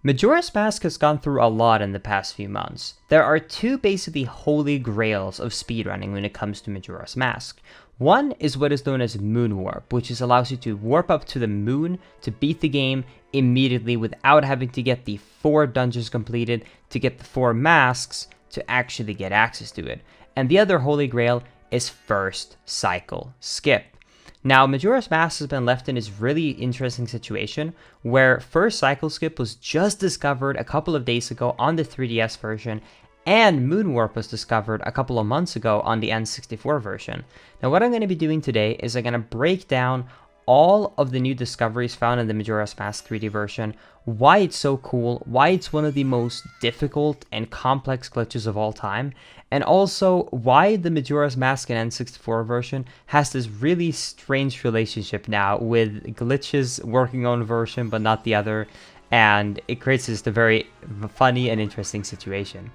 Majora's Mask has gone through a lot in the past few months. There are two basically holy grails of speedrunning when it comes to Majora's Mask. One is what is known as Moon Warp, which allows you to warp up to the moon to beat the game immediately without having to get the 4 dungeons completed to get the 4 masks to actually get access to it. And the other holy grail is First Cycle Skip. Now, Majora's Mask has been left in this really interesting situation where First Cycle Skip was just discovered a couple of days ago on the 3DS version, and Moon Warp was discovered a couple of months ago on the N64 version. Now, what I'm going to be doing today is I'm going to break down all of the new discoveries found in the Majora's Mask 3D version, why it's so cool, why it's one of the most difficult and complex glitches of all time, and also why the Majora's Mask and N64 version has this really strange relationship now with glitches working on version but not the other, and it creates just a very funny and interesting situation.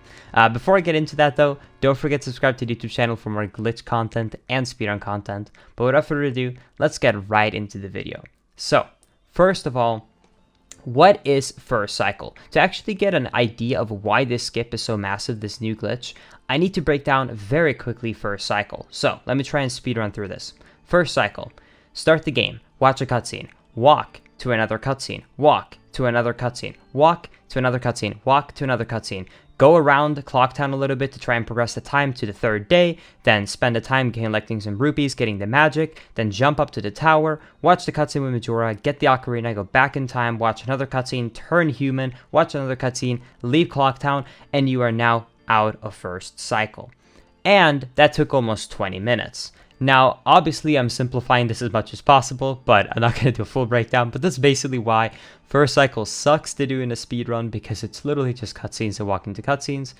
Before I get into that though, don't forget to subscribe to the YouTube channel for more glitch content and speedrun content. But without further ado, let's get right into the video. So, first of all, what is First Cycle? To actually get an idea of why this skip is so massive, this new glitch, I need to break down very quickly First Cycle. So, let me try and speedrun through this. First Cycle. Start the game, watch a cutscene, walk to another cutscene, walk to another cutscene, walk to another cutscene, walk to another cutscene, go around Clocktown a little bit to try and progress the time to the 3rd day, then spend the time collecting some rupees, getting the magic, then jump up to the tower, watch the cutscene with Majora, get the ocarina, go back in time, watch another cutscene, turn human, watch another cutscene, leave Clocktown, and you are now out of First Cycle. And that took almost 20 minutes. Now, obviously, I'm simplifying this as much as possible, but I'm not going to do a full breakdown, but that's basically why First Cycle sucks to do in a speedrun, because it's literally just cutscenes and walking to cutscenes,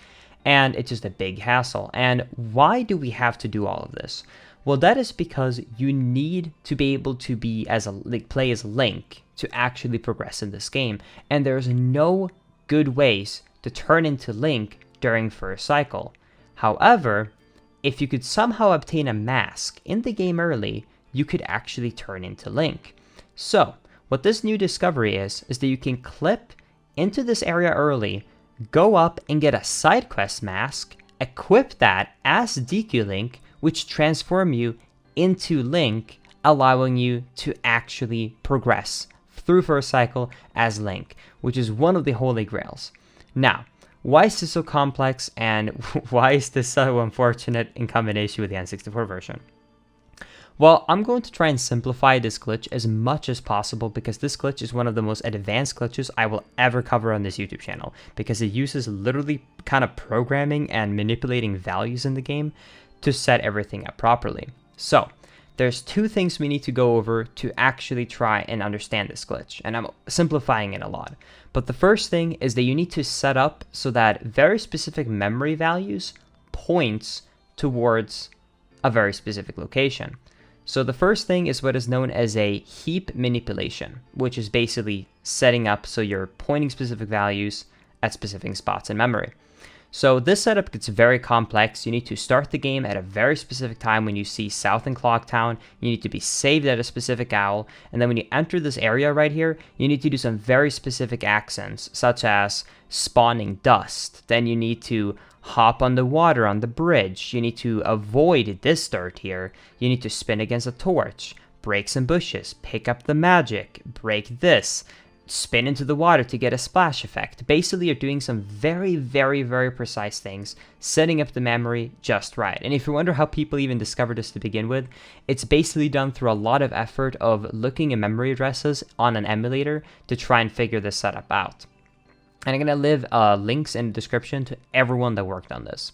and it's just a big hassle. And why do we have to do all of this? Well, that is because you need to be able to play as Link to actually progress in this game, and there's no good ways to turn into Link during First Cycle. However, if you could somehow obtain a mask in the game early, you could actually turn into Link. So, what this new discovery is that you can clip into this area early, go up and get a side quest mask, equip that as DQ Link, which transform you into Link, allowing you to actually progress through First Cycle as Link, which is one of the holy grails. Now, why is this so complex, and why is this so unfortunate in combination with the N64 version? Well, I'm going to try and simplify this glitch as much as possible, because this glitch is one of the most advanced glitches I will ever cover on this YouTube channel, because it uses literally kind of programming and manipulating values in the game to set everything up properly. So, there's 2 things we need to go over to actually try and understand this glitch, and I'm simplifying it a lot. But the first thing is that you need to set up so that very specific memory values points towards a very specific location. So the first thing is what is known as a heap manipulation, which is basically setting up so you're pointing specific values at specific spots in memory. So this setup gets very complex. You need to start the game at a very specific time when you see South and Clocktown. You need to be saved at a specific owl. And then when you enter this area right here, you need to do some very specific accents, such as spawning dust. Then you need to hop on the water on the bridge. You need to avoid this dirt here. You need to spin against a torch, break some bushes, pick up the magic, break this, spin into the water to get a splash effect. Basically, you're doing some very, very, very precise things, setting up the memory just right. And if you wonder how people even discovered this to begin with, it's basically done through a lot of effort of looking at memory addresses on an emulator to try and figure this setup out. And I'm going to leave links in the description to everyone that worked on this.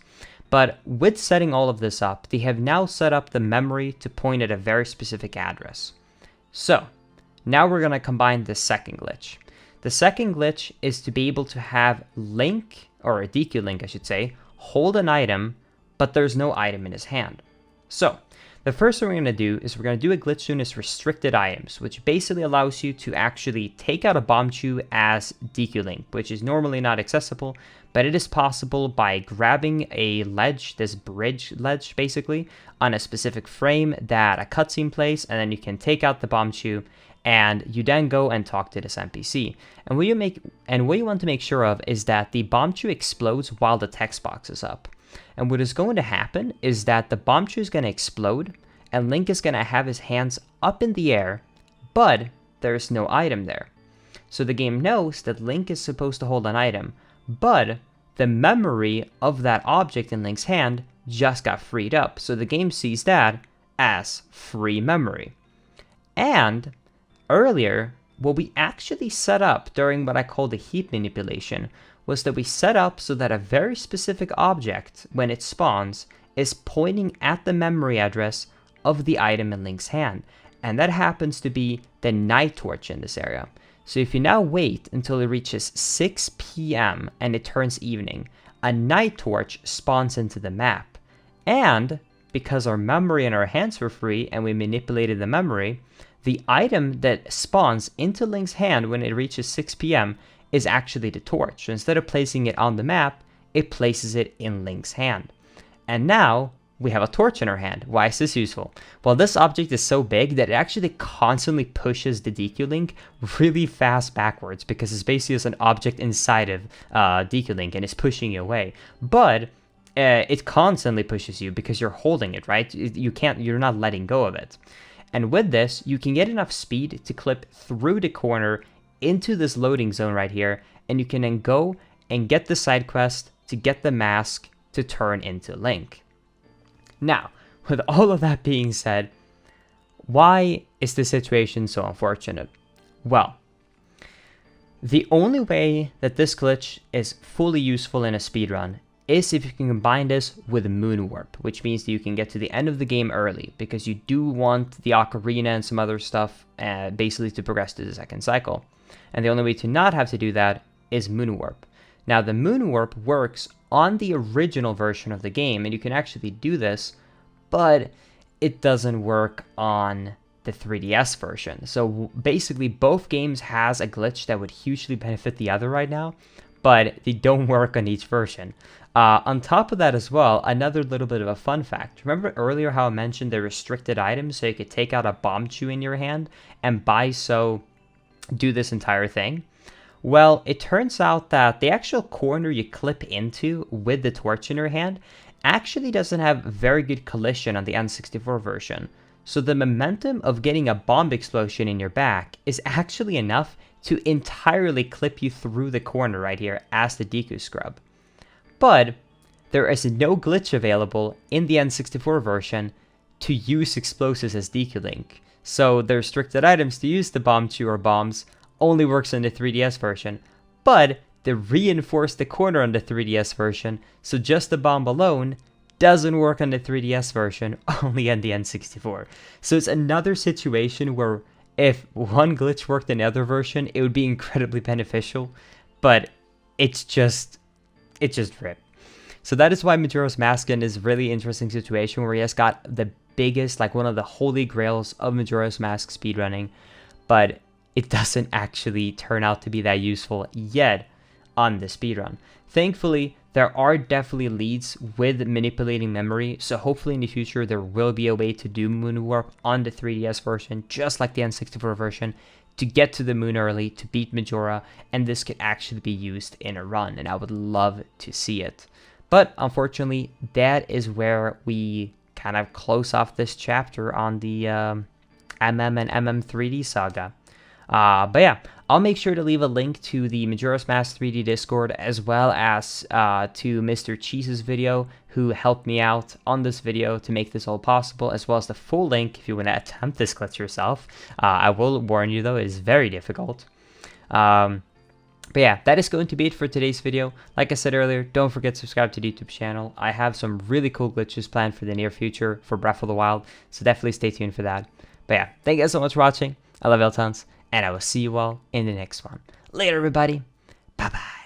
But with setting all of this up, they have now set up the memory to point at a very specific address. So, now we're going to combine the second glitch. The second glitch is to be able to have Link, or a DQ Link I should say, hold an item, but there's no item in his hand. So, the first thing we're going to do is we're going to do a glitch known as restricted items, which basically allows you to actually take out a bomb chew as DQ Link, which is normally not accessible, but it is possible by grabbing a ledge, this bridge ledge basically, on a specific frame that a cutscene plays, and then you can take out the bomb chew and you then go and talk to this NPC. And what you want to make sure of is that the bomb chew explodes while the text box is up. And what is going to happen is that the bomb chew is going to explode, and Link is going to have his hands up in the air, but there's no item there. So the game knows that Link is supposed to hold an item, but the memory of that object in Link's hand just got freed up. So the game sees that as free memory. And earlier, what we actually set up during what I call the heap manipulation was that we set up so that a very specific object, when it spawns, is pointing at the memory address of the item in Link's hand. And that happens to be the night torch in this area. So if you now wait until it reaches 6 p.m. and it turns evening, a night torch spawns into the map. And because our memory in our hands were free and we manipulated the memory, the item that spawns into Link's hand when it reaches 6 p.m. is actually the torch. So instead of placing it on the map, it places it in Link's hand. And now we have a torch in our hand. Why is this useful? Well, this object is so big that it actually constantly pushes the DQ Link really fast backwards, because it's basically just an object inside of DQ Link and it's pushing you away. But it constantly pushes you because you're holding it, right? You're not letting go of it. And with this, you can get enough speed to clip through the corner into this loading zone right here, and you can then go and get the side quest to get the mask to turn into Link. Now, with all of that being said, why is the situation so unfortunate? Well, the only way that this glitch is fully useful in a speedrun is if you can combine this with Moon Warp, which means that you can get to the end of the game early, because you do want the ocarina and some other stuff basically to progress to the second cycle. And the only way to not have to do that is Moon Warp. Now, the Moon Warp works on the original version of the game, and you can actually do this, but it doesn't work on the 3DS version. So basically, both games has a glitch that would hugely benefit the other right now, but they don't work on each version. On top of that as well, another little bit of a fun fact. Remember earlier how I mentioned the restricted items, so you could take out a bomb chew in your hand and by so do this entire thing? Well, it turns out that the actual corner you clip into with the torch in your hand actually doesn't have very good collision on the N64 version. So the momentum of getting a bomb explosion in your back is actually enough to entirely clip you through the corner right here as the Deku Scrub. But there is no glitch available in the N64 version to use explosives as Deku Link. So the restricted items to use the bomb chew or bombs only works in the 3DS version, but they reinforce the corner on the 3DS version, so just the bomb alone doesn't work on the 3DS version, only on the N64. So it's another situation where if one glitch worked in the other version, it would be incredibly beneficial, but it's just rip. So that is why Majora's Mask is a really interesting situation where he has got the biggest, like one of the holy grails of Majora's Mask speedrunning, but it doesn't actually turn out to be that useful yet on the speedrun. Thankfully, there are definitely leads with manipulating memory, so hopefully in the future there will be a way to do Moon Warp on the 3DS version, just like the N64 version, to get to the moon early, to beat Majora, and this could actually be used in a run, and I would love to see it. But unfortunately, that is where we kind of close off this chapter on the MM and MM3D saga. But yeah, I'll make sure to leave a link to the Majora's Mask 3D Discord, as well as to MrCheeze's video, who helped me out on this video to make this all possible, as well as the full link if you want to attempt this glitch yourself. I will warn you though, it is very difficult. But yeah, that is going to be it for today's video. Like I said earlier, don't forget to subscribe to the YouTube channel. I have some really cool glitches planned for the near future for Breath of the Wild, so definitely stay tuned for that. But yeah, thank you guys so much for watching. I love you all tons, and I will see you all in the next one. Later, everybody. Bye-bye.